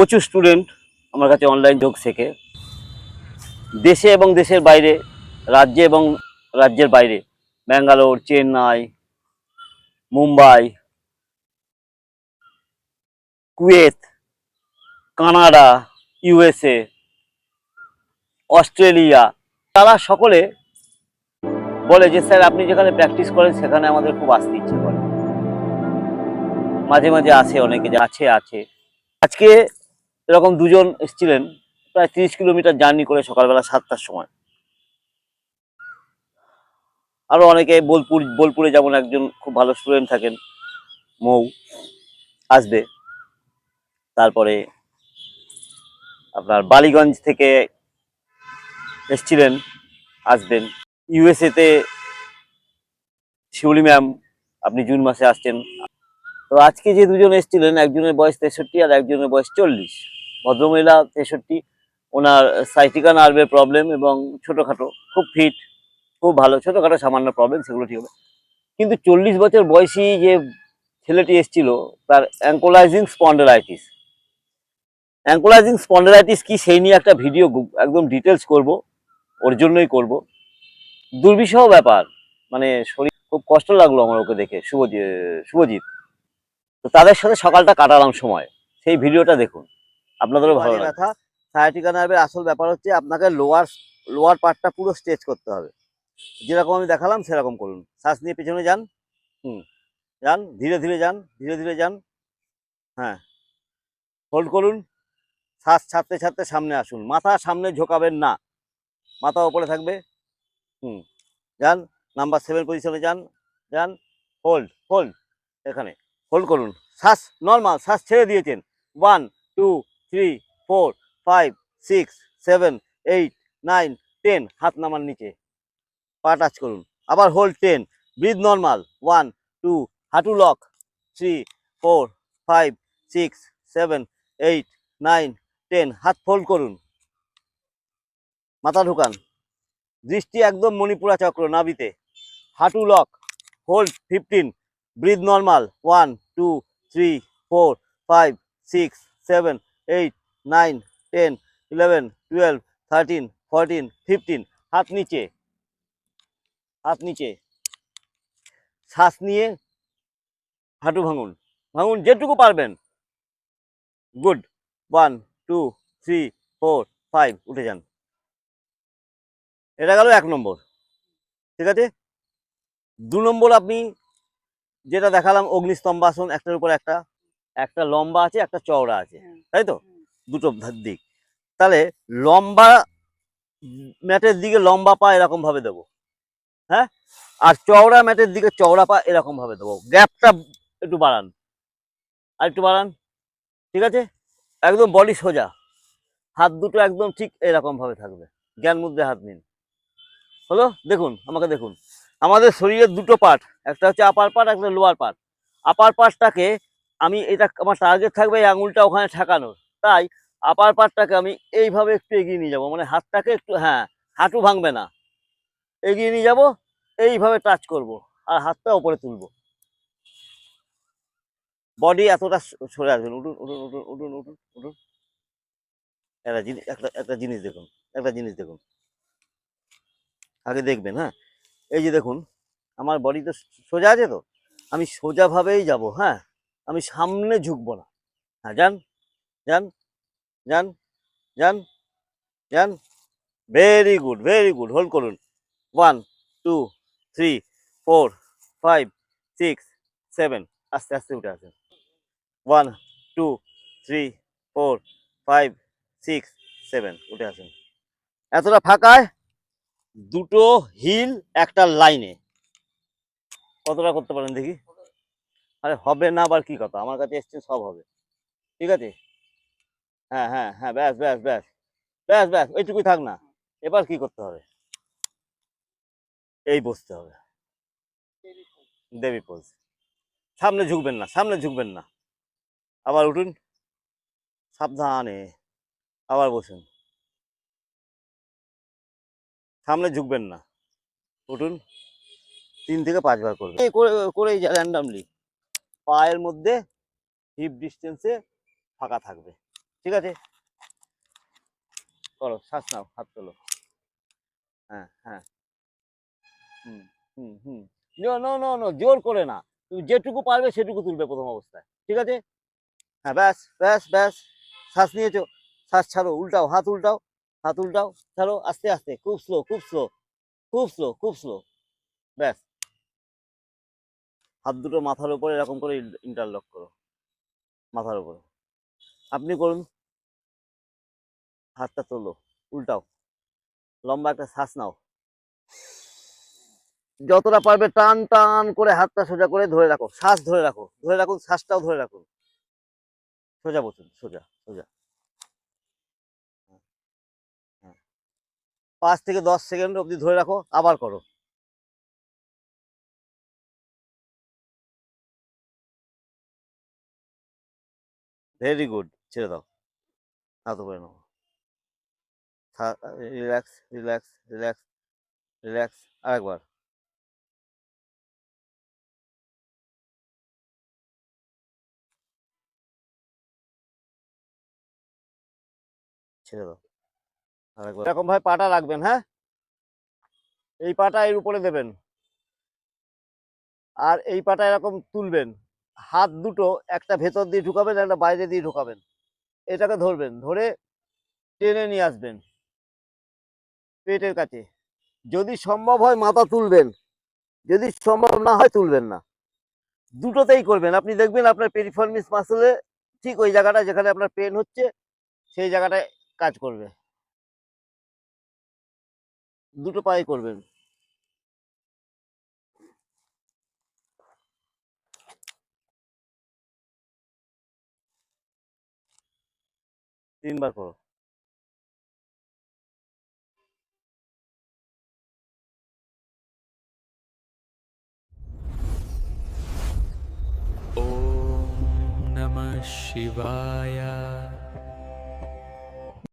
প্রচুর স্টুডেন্ট আমার কাছে অনলাইন যোগ শেখে, দেশে এবং দেশের বাইরে, রাজ্যে এবং রাজ্যের বাইরে, Bangalore, Chennai, Mumbai, Kuwait, Canada, USA, Australia, তারা সকলে বলে যে স্যার আপনি যেখানে প্র্যাকটিস করেন সেখানে আমাদের খুব আসতে ইচ্ছে করে। মাঝে মাঝে আসে, অনেকে যে আছে। আজকে এরকম দুজন এসেছিলেন, প্রায় 30 কিলোমিটার জার্নি করে সকালবেলা 7টার সময়। আরও অনেকে বোলপুরে যেমন একজন খুব ভালো স্টুডেন্ট থাকেন, মৌ, আসবে। তারপরে আপনার বালিগঞ্জ থেকে এসছিলেন, আসবেন। ইউএসএতে শিউলি ম্যাম, আপনি জুন মাসে আসছেন। তো আজকে যে দুজন এসেছিলেন, একজনের বয়স 63 আর একজনের বয়স 40। ভদ্রমহিলা 63, ওনার সাইটিকা নার্ভের প্রবলেম এবং ছোটোখাটো, খুব ফিট, খুব ভালো, ছোটোখাটো সামান্য প্রবলেম, সেগুলো ঠিক হবে। কিন্তু 40 বছর বয়সী যে ছেলেটি এসেছিল, তার অ্যাঙ্কোলাইজিং স্পন্ডেলাইটিস। অ্যাঙ্কোলাইজিং স্পন্ডেলাইটিস কি সেই নিয়ে একটা ভিডিও একদম ডিটেলস করব, ওর জন্যই করব। দুর্বিষহ ব্যাপার, মানে শরীর খুব কষ্ট লাগলো আমার ওকে দেখে, শুভজিৎ। তো তাদের সাথে সকালটা কাটালাম সময়, সেই ভিডিওটা দেখুন, আপনাদেরও ভালো লাগবে। ব্যথা, সায়াটিকা নার্ভের আসল ব্যাপার হচ্ছে আপনাকে লোয়ার পার্টটা পুরো স্ট্রেচ করতে হবে। যেরকম আমি দেখালাম সেরকম করুন। শ্বাস নিয়ে পেছনে যান, যান, ধীরে ধীরে যান, ধীরে ধীরে যান। হ্যাঁ, হোল্ড করুন। শ্বাস ছাড়তে ছাড়তে সামনে আসুন, মাথা সামনে ঝোঁকাবেন না, মাথা ওপরে থাকবে। যান, নাম্বার 7 পজিশনে যান, যান, হোল্ড, এখানে হোল্ড করুন। শ্বাস নর্মাল, শ্বাস ছেড়ে দিয়েছেন। 1 2 3 4 5 6 7 8 9 10, হাত নামান নিচে, পা টাচ করুন। আবার হোল্ড 10, ব্রিথ নর্মাল। 1 2, হাঁটু লক। 3 4 5 6 7 8 9 10, হাত ফোল্ড করুন, মাথা ঢুকান, দৃষ্টি একদম মণিপুরা চক্র নাভিতে, হাঁটু লক, হোল্ড 15, ব্রিথ নর্মাল। 1 2 3 4 5 6 7 8 9 10 11 12 13 14 15, হাত নিচে, হাত নিচে। শ্বাস নিয়ে হাঁটু ভাঙুন, ভাঙুন যেটুকু পারবেন। গুড। 1 2 3 4 5, উঠে যান। এটা গেল 1 নম্বর, ঠিক আছে। 2 নম্বর আপনি যেটা দেখালাম, অগ্নিস্তম্ভাসন, একটার উপর একটা লম্বা আছে, একটা চওড়া আছে, তাই তো, দুটো দিক। তাহলে লম্বা ম্যাটের দিকে লম্বা পা এরকম ভাবে দেবো, হ্যাঁ, আর চওড়া ম্যাটের দিকে চওড়া পা এরকম ভাবে দেবো। গ্যাপটা একটু বাড়ান, আর একটু বাড়ান, ঠিক আছে। একদম বডি সোজা, হাত দুটো একদম ঠিক এরকম ভাবে থাকবে। জ্ঞান মুদ্রায় হাত নিন, হলো। দেখুন, আমাকে দেখুন। আমাদের শরীরের দুটো পার্ট, একটা হচ্ছে আপার পার্ট, একটা লোয়ার পার্ট। আপার পার্টটাকে আমি, এটা আমার টার্গেট থাকবে এই আঙুলটা ওখানে ঠেকানোর, তাই আপার পার্টটাকে আমি এইভাবে একটু এগিয়ে নিয়ে যাবো, মানে হাতটাকে একটু, হ্যাঁ, হাঁটু ভাঙবে না, এগিয়ে নিয়ে যাব, এইভাবে টাচ করব, আর হাতটা ওপরে তুলবো, বডি এতটা সরে আসবেন। উঠুন উঠুন উঠুন উঠুন উঠুন উঠুন। একটা জিনিস দেখুন, একটা জিনিস দেখুন, আগে দেখবেন। হ্যাঁ, এই যে দেখুন, আমার বডি তো সোজা আছে, তো আমি সোজাভাবেই যাব। হ্যাঁ, আমি সামনে ঝুঁকবো না। হ্যাঁ, যান, যান, যান, যান, যান। Very good, very good, hold করুন। 1 2 3 4 5 6 7, আস্তে আস্তে উঠে আসেন। 1 2 3 4 5 6 7, উঠে আসেন। এতটা ফাঁকায় দুটো হিল একটা লাইনে, কতটা করতে পারেন দেখি। আরে হবে না আবার কি কথা, আমার কাছে এসছে, সব হবে, ঠিক আছে। হ্যাঁ হ্যাঁ হ্যাঁ, ব্যাস ব্যাস ব্যাস ব্যাস ব্যাস, ওইটুকুই থাক না। এবার কি করতে হবে, এই বসতে হবে, দেবী পোজ। সামনে ঝুঁকবেন না, সামনে ঝুঁকবেন না। আবার উঠুন, সাবধানে, আবার বসুন, সামনে ঝুঁকবেন না, উঠুন। 3 থেকে 5 বার করবেন, করেই র্যান্ডামলি পায়ের মধ্যে হিপ ডিস্টেন্সে ফাঁকা থাকবে। ঠিক আছে, করো, শ্বাস নাও, হাত তোলো। হ্যাঁ হ্যাঁ, হুম হুম হুম, নো নো নো নো, জোর করে না, তুমি যেটুকু পারবে সেটুকু তুলবে প্রথম অবস্থায়, ঠিক আছে? হ্যাঁ, ব্যাস ব্যাস ব্যাস, শ্বাস নিয়েছো, শ্বাস ছাড়ো, উল্টাও, হাত উল্টাও, হাত উল্টাও, ছাড়ো, আস্তে আস্তে, খুব স্লো, খুব স্লো, খুব স্লো, খুব স্লো, ব্যাস। হাত দুটো মাথার উপরে এরকম করে ইন্টারলক করো, মাথার উপরে। আপনি করুন, হাতটা তোলো, উল্টাও, লম্বা একটা শ্বাস নাও, যতটা পারবে টান টান করে হাতটা সোজা করে ধরে রাখো, শ্বাস ধরে রাখো, ধরে রাখুন, শ্বাসটাও ধরে রাখুন, সোজা বসুন, সোজা সোজা। হ্যাঁ, হ্যাঁ। 5 থেকে 10 সেকেন্ড অবধি ধরে রাখো, আবার করো। ভেরি গুড, ছেড়ে দাও, হাত উপরে নাও, রিল্যাক্স রিল্যাক্স রিল্যাক্স রিল্যাক্স, আরেকবার, ছেড়ে দাও, আরেকবার, এরকম ভাবে পাটা রাখবেন, হ্যাঁ, এই পাটা এর উপরে দেবেন, আর এই পাটা এরকম তুলবেন, হাত দুটো একটা ভেতর দিয়ে ঢুকাবেন, একটা বাইরে দিয়ে ঢুকাবেন, এটাকে ধরবেন, ধরে টেনে নিয়ে আসবেন পেটের কাছে, যদি সম্ভব হয় মাথা তুলবেন, যদি সম্ভব না হয় তুলবেন না, দুটোতেই করবেন, আপনি দেখবেন আপনার পেরিফর্মিস মাসলে ঠিক ওই জায়গাটা যেখানে আপনার পেন হচ্ছে সেই জায়গাটায় কাজ করবে, দুটো পায়ে করবেন। 3 বার করো। ॐ नमः शिवाय।